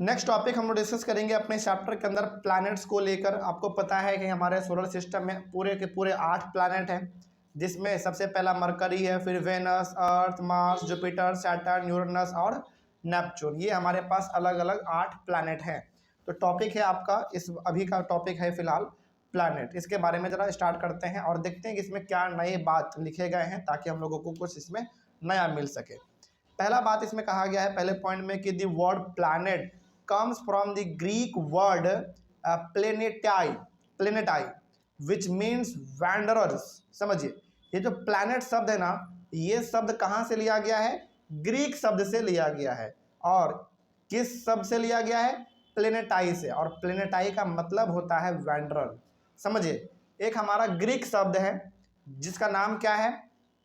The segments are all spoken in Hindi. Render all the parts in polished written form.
नेक्स्ट टॉपिक हम लोग डिस्कस करेंगे अपने चैप्टर के अंदर प्लैनेट्स को लेकर। आपको पता है कि हमारे सोलर सिस्टम में पूरे के पूरे 8 प्लैनेट हैं, जिसमें सबसे पहला मरकरी है, फिर वेनस, अर्थ, मार्स, जुपिटर, सैटर्न, यूरेनस और नेपच्यून। ये हमारे पास अलग अलग 8 प्लैनेट हैं। तो टॉपिक है आपका इस अभी का टॉपिक है फिलहाल प्लैनेट। इसके बारे में ज़रा स्टार्ट करते हैं और देखते हैं कि इसमें क्या नए बात लिखे गए हैं ताकि हम लोगों को कुछ इसमें नया मिल सके। पहला बात इसमें कहा गया है पहले पॉइंट में कि the word planet comes from the Greek word planetai which means wanderers। समझिए, ये जो प्लैनेट शब्द है ना, ये शब्द कहाँ से लिया गया है? ग्रीक शब्द से लिया गया है। और किस शब्द से लिया गया है? प्लेनेटाई से। और प्लेनेटाई का मतलब होता है वैंडरर। समझिए, एक हमारा ग्रीक शब्द है जिसका नाम क्या है?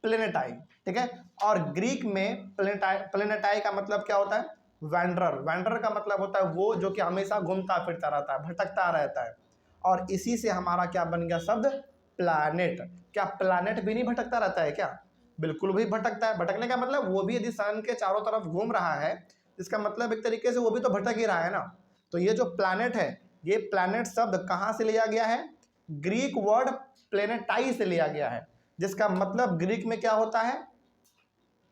प्लेनेटाई। ठीक है, और ग्रीक में प्लेनेटाई का मतलब क्या होता है? वैंडरर। वैंडरर का मतलब होता है वो जो कि हमेशा घूमता फिरता रहता है, भटकता रहता है। और इसी से हमारा क्या बन गया शब्द? प्लैनेट। क्या प्लैनेट भी नहीं भटकता रहता है क्या? बिल्कुल भी भटकता है। भटकने का मतलब वो भी यदि सन के चारों तरफ घूम रहा है, इसका मतलब एक तरीके से वो भी तो भटक ही रहा है ना। तो ये जो प्लैनेट है, ये प्लैनेट शब्द कहाँ से लिया गया है? ग्रीक वर्ड प्लेनेटाई से लिया गया है, जिसका मतलब ग्रीक में क्या होता है?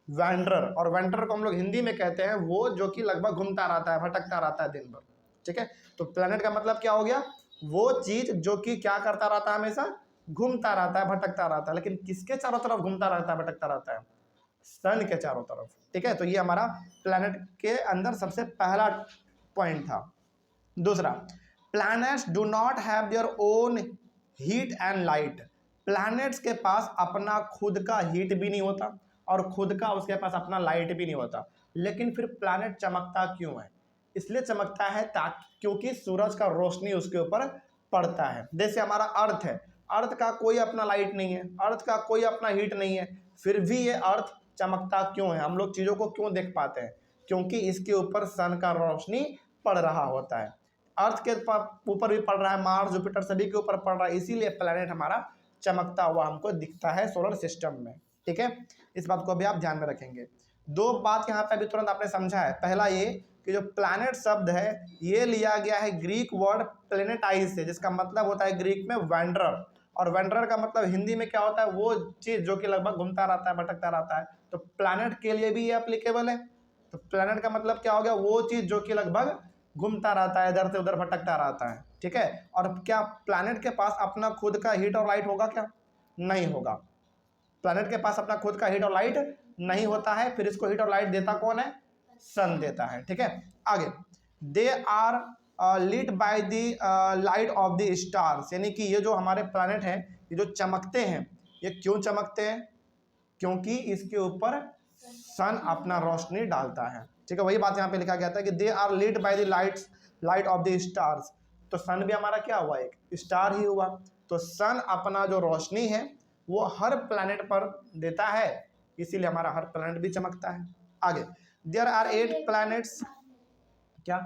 वैंडरर। और वैंडरर को हम लोग हिंदी में कहते हैं वो जो कि लगभग घूमता रहता है, भटकता रहता है दिन भर। ठीक है, तो प्लैनेट का मतलब क्या हो गया? वो चीज जो कि क्या करता रहता है? हमेशा घूमता रहता है, भटकता रहता है। लेकिन किसके चारों तरफ घूमता रहता है, भटकता रहता है? सन के चारों तरफ। ठीक है, तो ये हमारा प्लैनेट के अंदर सबसे पहला पॉइंट था। दूसरा, planets do not have their own heat and light. Planets के पास अपना खुद का हीट भी नहीं होता और खुद का उसके पास अपना लाइट भी नहीं होता। लेकिन फिर प्लैनेट चमकता क्यों है? इसलिए चमकता है ताकि क्योंकि सूरज का रोशनी उसके ऊपर पड़ता है। जैसे हमारा अर्थ है, अर्थ का कोई अपना लाइट नहीं है, अर्थ का कोई अपना हीट नहीं है, फिर भी ये अर्थ चमकता क्यों है? हम लोग चीज़ों को क्यों देख पाते हैं? क्योंकि इसके ऊपर सन का रोशनी पड़ रहा होता है। अर्थ के ऊपर भी पड़ रहा है, मार्स, जुपिटर सभी के ऊपर पड़ रहा है, इसीलिए प्लैनेट हमारा चमकता हुआ हमको दिखता है सोलर सिस्टम में। ठीक है, इस बात को भी आप ध्यान में रखेंगे। दो बात यहाँ पे अभी तुरंत आपने समझा है। पहला ये कि जो प्लैनेट शब्द है ये लिया गया है ग्रीक वर्ड प्लेनेटाइज से, जिसका मतलब होता है ग्रीक में वैंडरर। और वैंडरर का मतलब हिंदी में क्या होता है? वो चीज़ जो कि लगभग घूमता रहता है, भटकता रहता है। तो प्लैनेट के लिए भी ये एप्लीकेबल है। तो प्लैनेट का मतलब क्या हो गया? वो चीज़ जो कि लगभग घूमता रहता है, इधर से उधर भटकता रहता है। ठीक है, और क्या प्लैनेट के पास अपना खुद का हीट और लाइट होगा क्या? नहीं होगा। प्लैनेट के पास अपना खुद का हीट और लाइट नहीं होता है। फिर इसको हीट और लाइट देता कौन है? सन देता है। ठीक है, आगे, they are lead by the light of the stars. यानी कि ये जो हमारे प्लैनेट हैं, ये जो चमकते हैं, ये क्यों चमकते हैं? क्योंकि इसके ऊपर सन अपना रोशनी डालता है। ठीक है, वही बात यहाँ पे लिखा गया था कि they are lead by the light of the stars. तो सन भी हमारा क्या हुआ? एक स्टार ही हुआ। तो सन अपना जो रोशनी है वो हर प्लैनेट पर देता है, इसीलिए हमारा हर प्लैनेट भी चमकता है। आगे, देयर आर 8 प्लैनेट्स। क्या?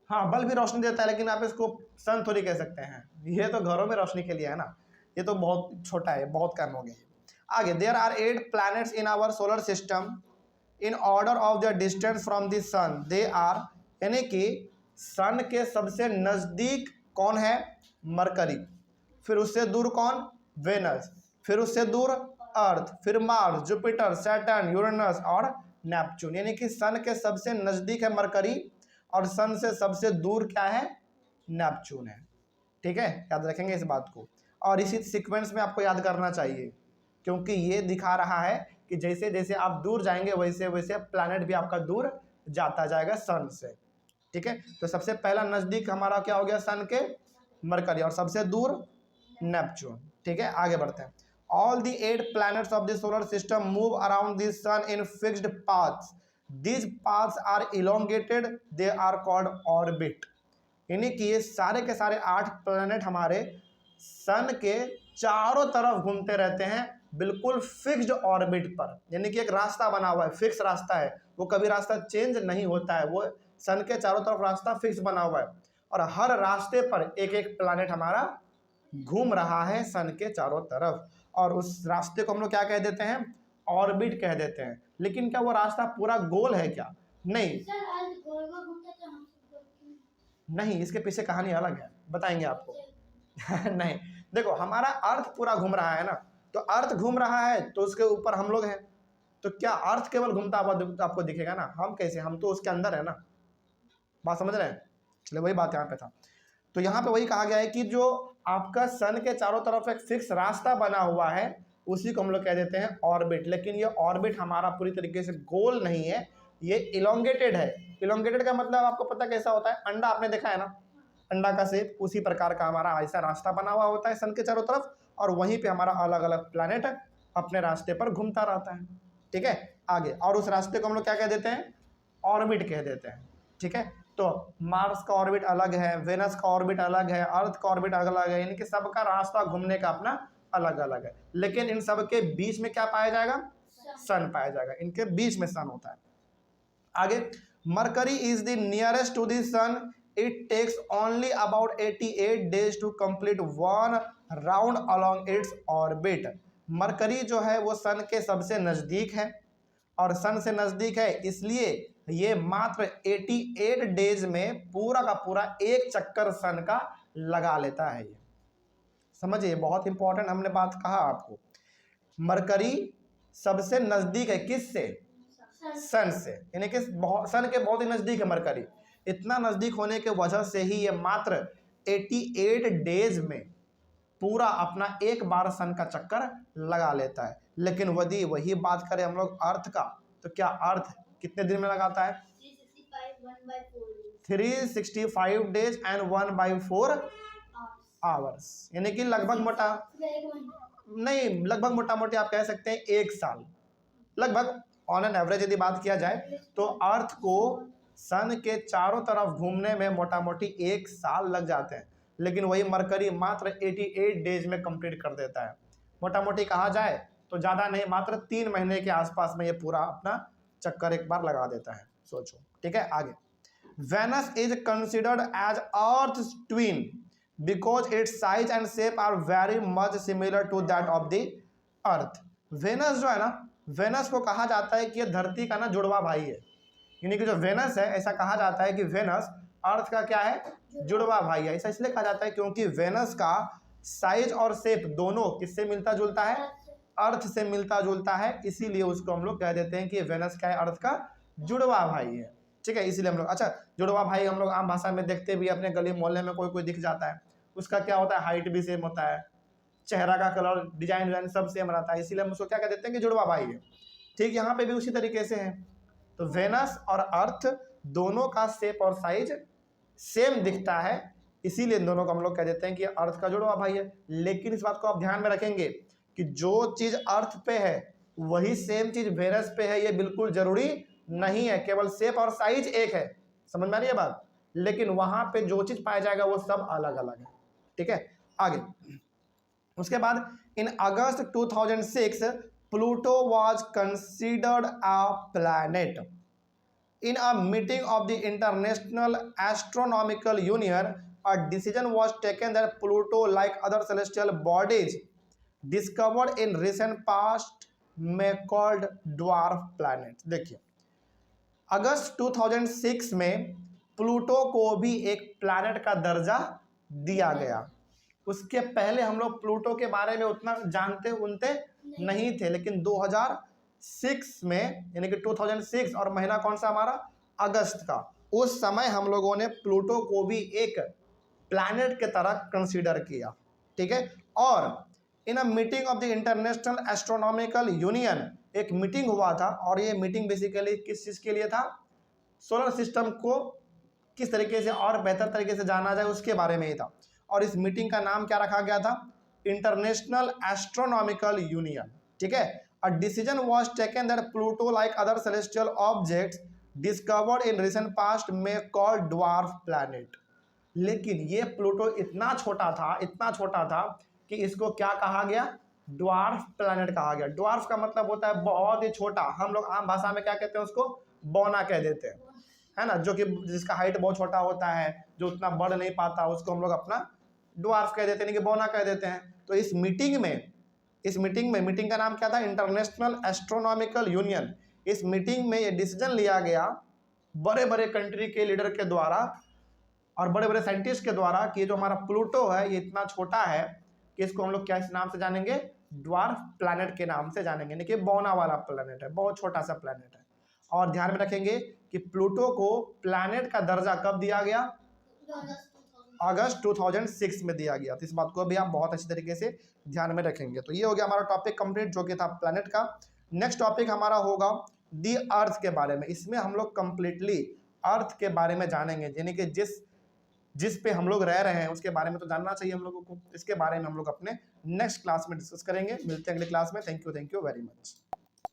हाँ, बल्ब भी रोशनी देता है, लेकिन आप इसको सन थोड़ी कह सकते हैं। ये तो घरों में रोशनी के लिए है ना, ये तो बहुत छोटा है, बहुत कम हो गया। आगे, there are 8 planets in our solar system in order of the distance from the sun. They are, यानी कि सन के सबसे नज़दीक कौन है? मरकरी। फिर उससे दूर कौन? वेनस। फिर उससे दूर अर्थ, फिर मार्स, जुपिटर, सैटर्न, यूरेनस और नेपच्यून। यानी कि सन के सबसे नज़दीक है मरकरी और सन से सबसे दूर क्या है? नेपच्यून है। ठीक है, याद रखेंगे इस बात को। और इसी सीक्वेंस में आपको याद करना चाहिए, क्योंकि ये दिखा रहा है कि जैसे जैसे आप दूर जाएंगे वैसे वैसे प्लैनेट भी आपका दूर जाता जाएगा सन से। ठीक है, तो सबसे पहला नज़दीक हमारा क्या हो गया? सन के मरकरी, और सबसे दूर नेपच्यून। ठीक है, आगे बढ़ते हैं। All the 8 planets of the solar system move around the sun in fixed paths. These paths are elongated, they are called orbit. यानी कि ये सारे के सारे 8 प्लैनेट हमारे सन के चारों तरफ घूमते रहते हैं, बिल्कुल फिक्स्ड ऑर्बिट पर। यानी कि एक रास्ता बना हुआ है, फिक्स रास्ता है, वो कभी रास्ता चेंज नहीं होता है। वो सन के चारों तरफ रास्ता फिक्स बना हुआ है, और हर रास्ते पर एक एक प्लैनेट हमारा घूम रहा है सन के चारों तरफ। और उस रास्ते को हम लोग क्या कह देते हैं? ऑर्बिट कह देते हैं। लेकिन क्या वो रास्ता पूरा गोल है क्या? नहीं नहीं, इसके पीछे कहानी अलग है, बताएंगे आपको। नहीं, देखो हमारा अर्थ पूरा घूम रहा है ना, तो अर्थ घूम रहा है तो उसके ऊपर हम लोग हैं, तो क्या अर्थ केवल घूमता हुआ आपको दिखेगा ना, हम कैसे, हम तो उसके अंदर है ना, बात समझ रहे हैं। चलिए वही बात यहाँ पे था, तो यहाँ पे वही कहा गया है कि जो आपका सन के चारों तरफ एक फिक्स रास्ता बना हुआ है उसी को हम लोग कह देते हैं ऑर्बिट। लेकिन ये ऑर्बिट हमारा पूरी तरीके से गोल नहीं है, ये इलोंगेटेड है। इलोंगेटेड का मतलब आपको पता कैसा होता है, अंडा आपने देखा है ना, अंडा का शेप, उसी प्रकार का हमारा ऐसा रास्ता बना हुआ होता है सन के चारों तरफ, और वहीं पे हमारा अलग अलग प्लैनेट अपने रास्ते पर घूमता रहता है। ठीक है, आगे, और उस रास्ते को हम लोग क्या कह देते हैं, ऑर्बिट कह देते हैं। ठीक है, तो मार्स का ऑर्बिट अलग है, वेनस का ऑर्बिट अलग है, अर्थ का ऑर्बिट अलग है, यानी कि सबका रास्ता घूमने का अपना अलग अलग है। लेकिन इन सब के बीच में क्या पाया जाएगा, सन पाया जाएगा, इनके बीच में सन होता है। आगे, Mercury is the nearest to the sun, it takes only about 88 days to complete one round along its orbit. Mercury जो है वो सन के सबसे नजदीक है, और सन से नजदीक है इसलिए ये मात्र 88 डेज में पूरा का पूरा एक चक्कर सन का लगा लेता है। ये समझिए, बहुत इंपॉर्टेंट हमने बात कहा आपको। मरकरी सबसे नजदीक है किससे, सन से, यानी कि सन के बहुत ही नजदीक है मरकरी। इतना नजदीक होने के वजह से ही ये मात्र 88 डेज में पूरा अपना एक बार सन का चक्कर लगा लेता है। लेकिन यदि वही बात करें हम लोग अर्थ का, तो क्या अर्थ कितने दिन में लगाता है, 365 डेज एंड 1/4 आवर्स, यानी कि लगभग मोटा नहीं, लगभग मोटा मोटी आप कह सकते हैं एक साल, लगभग ऑन एन एवरेज यदि बात किया जाए तो अर्थ को सन के चारों तरफ घूमने में मोटा मोटी एक साल लग जाते हैं। लेकिन वही मरकरी मात्र 88 डेज में कंप्लीट कर देता है। मोटा मोटी कहा जाए तो ज़्यादा नहीं, मात्र 3 महीने के आसपास में ये पूरा अपना चक्कर एक बार लगा देता है, सोचो। ठीक है, आगे, Venus is considered as earth twin because its size and shape are very much similar to that of the earth. Venus जो है ना, वेनस को कहा जाता है कि ये धरती का ना जुड़वा भाई है, यानी कि जो वेनस है, ऐसा कहा जाता है कि वेनस अर्थ का क्या है, जुड़वा भाई है। ऐसा इसलिए कहा जाता है क्योंकि वेनस का साइज और शेप दोनों किससे मिलता जुलता है, अर्थ से मिलता जुलता है, इसीलिए उसको हम लोग कह देते हैं कि वेनस क्या है, अर्थ का जुड़वा भाई है। ठीक है, इसीलिए हम लोग, अच्छा, जुड़वा भाई हम लोग आम भाषा में देखते भी, अपने गली मोहल्ले में कोई कोई दिख जाता है, उसका क्या होता है, हाइट भी सेम होता है, चेहरा का कलर, डिजाइन सब सेम रहता है, इसीलिए हम उसको क्या कह देते हैं कि जुड़वा भाई है। ठीक, यहाँ पे भी उसी तरीके से है। तो वेनस और अर्थ दोनों का शेप और साइज सेम दिखता है, इसीलिए इन दोनों को हम लोग कह देते हैं कि अर्थ का जुड़वा भाई है। लेकिन इस बात को आप ध्यान में रखेंगे कि जो चीज अर्थ पे है वही सेम चीज वेनस पे है, ये बिल्कुल जरूरी नहीं है, केवल शेप और साइज एक है, समझ में आ रही है बात, लेकिन वहां पे जो चीज पाया जाएगा वो सब अलग अलग है। ठीक है, आगे, उसके बाद इन अगस्त 2006 Pluto was considered a planet. In a meeting of the International Astronomical Union, a decision was taken that Pluto, like other celestial bodies discovered in recent past, may called dwarf planets. देखिए, अगस्त 2006 में प्लूटो को भी एक प्लैनेट का दर्जा दिया गया। उसके पहले हम लोग प्लूटो के बारे में उतना जानते उनते नहीं थे, लेकिन 2006 में, यानी कि 2006, और महीना कौन सा हमारा, अगस्त का, उस समय हम लोगों ने प्लूटो को भी एक प्लैनेट के तरह कंसीडर किया। ठीक है, और in a meeting of the International Astronomical Union, एक मीटिंग हुआ था, और ये मीटिंग बेसिकली किस चीज़ के लिए था, सोलर सिस्टम को किस तरीके से और बेहतर तरीके से जाना जाए उसके बारे में ही था। और इस मीटिंग का नाम क्या रखा गया था, इंटरनेशनल एस्ट्रोनॉमिकल यूनियन। ठीक है, a decision was taken that Pluto, like other celestial objects discovered in recent past, में कॉल्ड ड्वार्फ प्लैनेट। लेकिन ये प्लूटो इतना छोटा था, इतना छोटा था कि इसको क्या कहा गया, ड्वार्फ प्लैनेट कहा गया। ड्वार्फ का मतलब होता है बहुत ही छोटा, हम लोग आम भाषा में क्या कहते हैं, उसको बौना कह देते हैं, है ना, जो कि जिसका हाइट बहुत छोटा होता है, जो उतना बढ़ नहीं पाता, उसको हम लोग अपना ड्वार्फ कह देते हैं, कि बौना कह देते हैं। तो इस मीटिंग में मीटिंग का नाम क्या था, इंटरनेशनल एस्ट्रोनॉमिकल यूनियन। इस मीटिंग में ये डिसीजन लिया गया बड़े बड़े कंट्री के लीडर के द्वारा और बड़े बड़े साइंटिस्ट के द्वारा कि जो हमारा प्लूटो है ये इतना छोटा है कि इसको हम लोग क्या इस नाम से जानेंगे, ड्वार्फ प्लैनेट के नाम से जानेंगे, यानी कि बौना वाला प्लैनेट है, बहुत छोटा सा प्लैनेट है। और ध्यान में रखेंगे कि प्लूटो को प्लैनेट का दर्जा कब दिया गया, अगस्त 2006 में दिया गया। तो इस बात को भी आप बहुत अच्छी तरीके से ध्यान में रखेंगे। तो ये हो गया हमारा टॉपिक कंप्लीट जो कि था प्लैनेट का। नेक्स्ट टॉपिक हमारा होगा दी अर्थ के बारे में। इसमें हम लोग कंप्लीटली अर्थ के बारे में जानेंगे, यानी कि जिस पे हम लोग रह रहे हैं उसके बारे में तो जानना चाहिए हम लोगों को। इसके बारे में हम लोग अपने नेक्स्ट क्लास में डिस्कस करेंगे। मिलते हैं अगले क्लास में। Thank you very much.